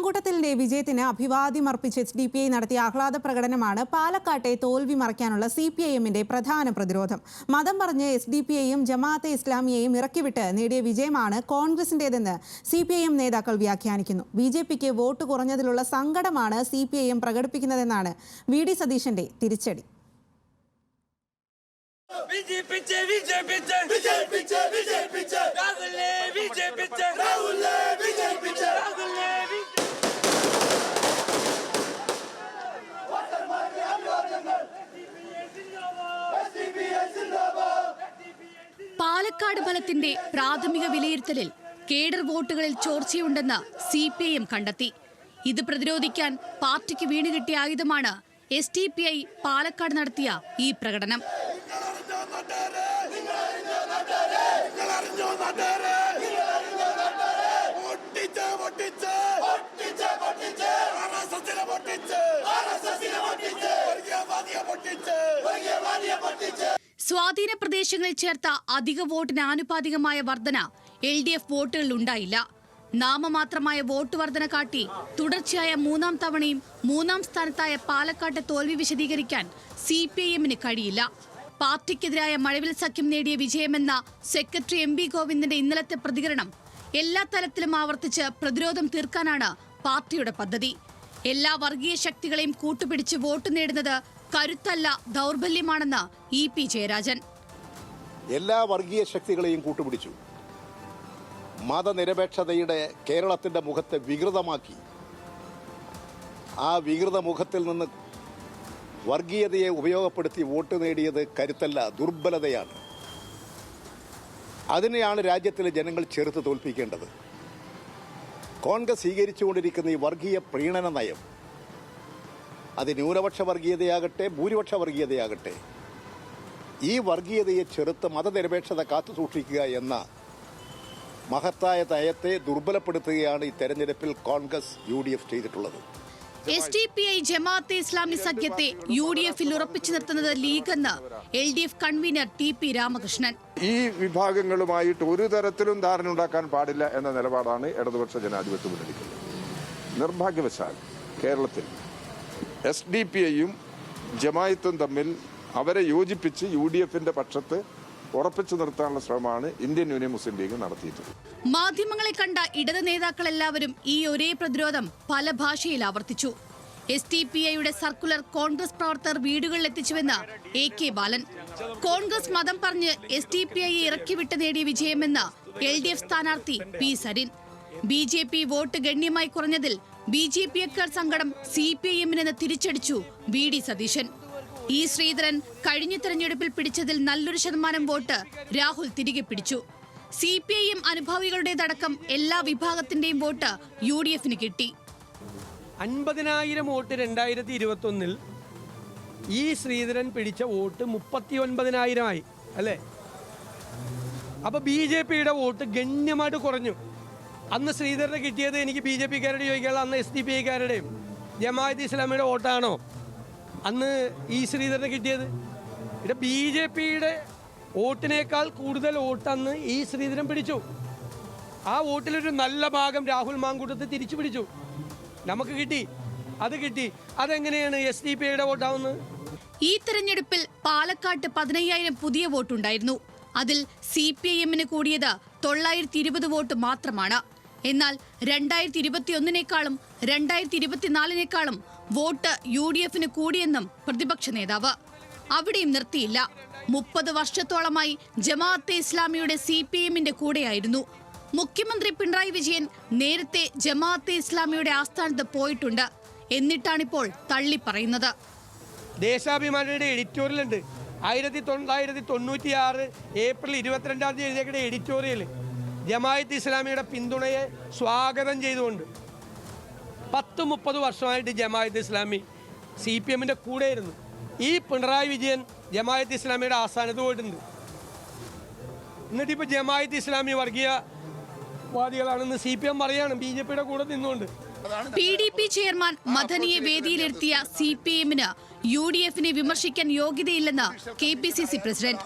മാങ്കൂട്ടത്തിലിന്റെ വിജയത്തിന് അഭിവാദ്യമർപ്പിച്ച് HDPI നടത്തിയ ആഹ്ലാദ പ്രകടനമാണ് പാലക്കാട്ടെ തോൽവി മറയ്ക്കാനുള്ള CPIMന്റെ പ്രധാന പ്രതിരോധം. മതം പറഞ്ഞ് HDPIയും ജമാഅത്തെ ഇസ്ലാമിയെയും ഇറക്കിവിട്ട് നേടിയ വിജയമാണ് കോൺഗ്രസിന്റേതെന്ന് CPIM നേതാക്കൾ വ്യാഖ്യാനിക്കുന്നു. BJPക്ക് വോട്ട് കുറഞ്ഞതിലുള്ള സങ്കടമാണ് CPIM പ്രകടിപ്പിക്കുന്നതെന്നാണ് VD സതീശന്റെ തിരിച്ചടി. പാലക്കാട് ഫലത്തിന്റെ പ്രാഥമിക വിലയിരുത്തലിൽ കേഡർ വോട്ടുകളിൽ ചോർച്ചയുണ്ടെന്ന് CPIM കണ്ടെത്തി. ഇത് പ്രതിരോധിക്കാൻ പാർട്ടിക്ക് വീണുകിട്ടിയ ആയുധമാണ് SDPI പാലക്കാട് നടത്തിയ ഈ പ്രകടനം. സ്വാധീന പ്രദേശങ്ങളിൽ ചേർത്ത അധിക വോട്ടിന് ആനുപാതികമായ വർധന LDF വോട്ടുകളിൽ ഉണ്ടായില്ല. നാമമാത്രമായ വോട്ട് വർധന കാട്ടി തുടർച്ചയായ മൂന്നാം തവണയും മൂന്നാം സ്ഥാനത്തായ പാലക്കാട്ടെ തോൽവി വിശദീകരിക്കാൻ CPIMന് കഴിയില്ല. പാർട്ടിക്കെതിരായ മഴവിൽ സഖ്യം നേടിയ വിജയമെന്ന സെക്രട്ടറി MB ഗോവിന്ദന്റെ ഇന്നലത്തെ പ്രതികരണം എല്ലാ തലത്തിലും ആവർത്തിച്ച് പ്രതിരോധം തീർക്കാനാണ് പാർട്ടിയുടെ പദ്ധതി. എല്ലാ വർഗീയ ശക്തികളെയും കൂട്ടുപിടിച്ച് വോട്ട് നേടുന്നത് കരുത്തല്ല, ദൗർബല്യമാണെന്ന് EP ജയരാജൻ. എല്ലാ വർഗീയ ശക്തികളെയും കൂട്ടുപിടിച്ചു. മതനിരപേക്ഷതയുടെ കേരളത്തിന്റെ മുഖത്തെ വികൃതമാക്കി. ആ വികൃത മുഖത്തിൽ നിന്ന് വർഗീയതയെ ഉപയോഗപ്പെടുത്തി വോട്ട് നേടിയത് കരുത്തല്ല, ദുർബലതയാണ്. അതിനെയാണ് രാജ്യത്തിലെ ജനങ്ങൾ ചെറുത്ത് തോൽപ്പിക്കേണ്ടത്. കോൺഗ്രസ് സ്വീകരിച്ചുകൊണ്ടിരിക്കുന്ന ഈ വർഗീയ പ്രീണന നയം, അത് ന്യൂനപക്ഷ വർഗീയതയാകട്ടെ ഭൂരിപക്ഷ വർഗീയതയാകട്ടെ, ഈ വർഗീയതയെ ചെറുത്ത് മതനിരപേക്ഷത കാത്തുസൂക്ഷിക്കുക എന്ന മഹത്തായ നയത്തെ ദുർബലപ്പെടുത്തുകയാണ് ഈ തെരഞ്ഞെടുപ്പിൽ കോൺഗ്രസ് UDF ചെയ്തിട്ടുള്ളത്. SDPI ജമാഅത്തെ ഇസ്ലാമി സഖ്യത്തെ UDFൽ ഉറപ്പിച്ചു നിർത്തുന്നത് ലീഗെന്ന് LDF കൺവീനർ TP രാമകൃഷ്ണൻ. ഈ വിഭാഗങ്ങളുമായിട്ട് ഒരു തരത്തിലും ധാരണ ഉണ്ടാക്കാൻ പാടില്ല എന്ന നിലപാടാണ് ഇടതുപക്ഷ ജനാധിപത്യ മുന്നണിക്ക്. നിർഭാഗ്യവശാൽ കേരളത്തിൽ SDPIയും ജമാഅത്തും തമ്മിൽ അവരെ യോജിപ്പിച്ച് UDFന്റെ പക്ഷത്ത് ഉറപ്പിച്ചു നിർത്താനുള്ള ശ്രമമാണ് ഇന്ത്യൻ യൂണിയൻ മുസ്ലിം ലീഗ് നടത്തിയിട്ടുള്ളത്. മാധ്യമങ്ങളെ കണ്ട ഇടത് നേതാക്കളെല്ലാവരും ഈ ഒരേ പ്രതിരോധം പല ഭാഷയിൽ ആവർത്തിച്ചു. SDPIയുടെ സർക്കുലർ കോൺഗ്രസ് പ്രവർത്തകർ വീടുകളിൽ എത്തിച്ചുവെന്ന് AK ബാലൻ. കോൺഗ്രസ് മതം പറഞ്ഞ് SDPIയെ ഇറക്കിവിട്ട് നേടിയ വിജയമെന്ന് LDF സ്ഥാനാർത്ഥി P സരിൻ. BJP വോട്ട് ഗണ്യമായി കുറഞ്ഞതിൽ BJPയേക്കാൾ സങ്കടം CPIMനെന്ന് തിരിച്ചടിച്ചു VD സതീശൻ. E ശ്രീധരൻ കഴിഞ്ഞ തെരഞ്ഞെടുപ്പിൽ പിടിച്ചതിൽ നല്ലൊരു ശതമാനം വോട്ട് രാഹുൽ തിരികെ പിടിച്ചു. CPIM അനുഭാവികളുടേതടക്കം എല്ലാ വിഭാഗത്തിന്റെയും വോട്ട് UDFന് കിട്ടി. 50,000 വോട്ട് 2021 E ശ്രീധരൻ പിടിച്ച വോട്ട് 39,000 ആയി അല്ലേ? അപ്പൊ BJPയുടെ വോട്ട് ഗണ്യമായിട്ട് കുറഞ്ഞു. അന്ന് ശ്രീധരന് കിട്ടിയത് എനിക്ക് BJPക്കാരുടെ ചോദിക്കാനുള്ള അന്ന് SDPIക്കാരുടെയും ജമാഅത്തെ ഇസ്ലാമിയുടെ വോട്ടാണോ അന്ന് ഈ ശ്രീധരന് കിട്ടിയത്? ഇവിടെ BJPയുടെ വോട്ടിനേക്കാൾ കൂടുതൽ വോട്ട് അന്ന് ഈ ശ്രീധരൻ പിടിച്ചു. ആ വോട്ടിലൊരു നല്ല ഭാഗം രാഹുൽ മാങ്കൂട്ടത്തിൽ തിരിച്ചു പിടിച്ചു. നമുക്ക് കിട്ടി, അത് കിട്ടി. അതെങ്ങനെയാണ് SDPIയുടെ വോട്ടാവുന്നത്? ഈ തെരഞ്ഞെടുപ്പിൽ പാലക്കാട്ട് 15,000 പുതിയ വോട്ടുണ്ടായിരുന്നു. അതിൽ CPIMന് കൂടിയത് 920 വോട്ട് മാത്രമാണ്. എന്നാൽ 2021-നേക്കാളും 2024-നേക്കാളും വോട്ട് UDFന് കൂടിയെന്നും പ്രതിപക്ഷ നേതാവ്. അവിടെയും നിർത്തിയില്ല. 30 വർഷത്തോളമായി ജമാഅത്തെ ഇസ്ലാമിയുടെ CPIMന്റെ കൂടെയായിരുന്നു. മുഖ്യമന്ത്രി പിണറായി വിജയൻ നേരത്തെ ജമാഅത്തെ ഇസ്ലാമിയുടെ ആസ്ഥാനത്ത് പോയിട്ടുണ്ട്. എന്നിട്ടാണിപ്പോൾ തള്ളിപ്പറയുന്നത്. ദേശാഭിമാനിയുടെ എഡിറ്റോറിയൽ ഉണ്ട്. 1996 ഏപ്രിൽ 22-ാം തീയതി എഴുതിയ എഡിറ്റോറിയൽ ജമാഅത്തെ ഇസ്ലാമിയുടെ പിന്തുണയെ സ്വാഗതം ചെയ്തുകൊണ്ട് 10-30 വർഷമായിട്ട് ജമാഅത്തെ ഇസ്ലാമി CPIMന്റെ കൂടെയായിരുന്നു. ഈ പിണറായി വിജയൻ ജമാഅത്തെ ഇസ്ലാമിയുടെ ആസ്ഥാനത്ത് പോയിട്ടുണ്ട്. എന്നിട്ടിപ്പോൾ ജമാഅത്തെ ഇസ്ലാമി വർഗീയവാദികളാണെന്ന് CPIM പറയാണ് BJPയുടെ കൂടെ നിന്നുകൊണ്ട്. PDP ചെയർമാൻ മദനിയെ വേദിയിലെത്തിയ CPIMന് UDFനെ വിമർശിക്കാൻ യോഗ്യതയില്ലെന്ന് KPCC പ്രസിഡന്റ്.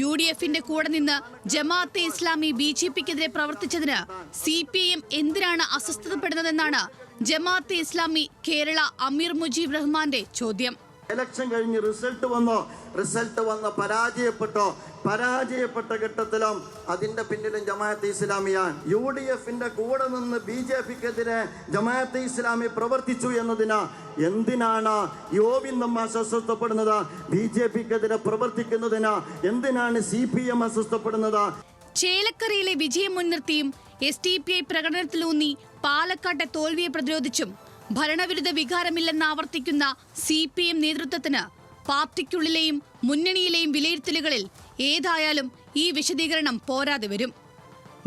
UDFന്റെ കൂടെ നിന്ന് ജമാഅത്തെ ഇസ്ലാമി BJPക്കെതിരെ പ്രവർത്തിച്ചതിന് CPIM എന്തിനാണ് അസ്വസ്ഥതപ്പെടുന്നതെന്നാണ് ജമാഅത്തെ ഇസ്ലാമി കേരള അമീർ മുജീബ് റഹ്മാന്റെ ചോദ്യം. ഇലക്ഷൻ കഴിഞ്ഞ് റിസൾട്ട് വന്ന് പരാജയപ്പെട്ട ഘട്ടത്തിലും അതിന്റെ പിന്നിലും ജമാഅത്തെ ഇസ്ലാമിയാണ്. UDFന്റെ കൂടെ നിന്ന് BJPക്കെതിരെ ജമാഅത്തെ ഇസ്ലാമി പ്രവർത്തിച്ചു എന്തിനാണ് യോവിന്ദം അസ്വസ്ഥപ്പെടുന്നത്? BJPക്കെതിരെ പ്രവർത്തിക്കുന്നതിന് എന്തിനാണ് CPM അസ്വസ്ഥപ്പെടുന്നത്? ചേലക്കരയിലെ വിജയം മുൻനിർത്തിയും SDPI പ്രകടനത്തിലൂന്നി പാലക്കാട്ടെ തോൽവിയെ പ്രതിരോധിച്ചും ഭരണവിരുദ്ധ വികാരമില്ലെന്ന് ആവർത്തിക്കുന്ന CPM നേതൃത്വത്തിന് പാർട്ടിക്കുള്ളിലെയും മുന്നണിയിലെയും വിലയിരുത്തലുകളിൽ ഏതായാലും ഈ വിശദീകരണം പോരാതെ വരും.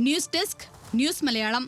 News desk, news Malayalam.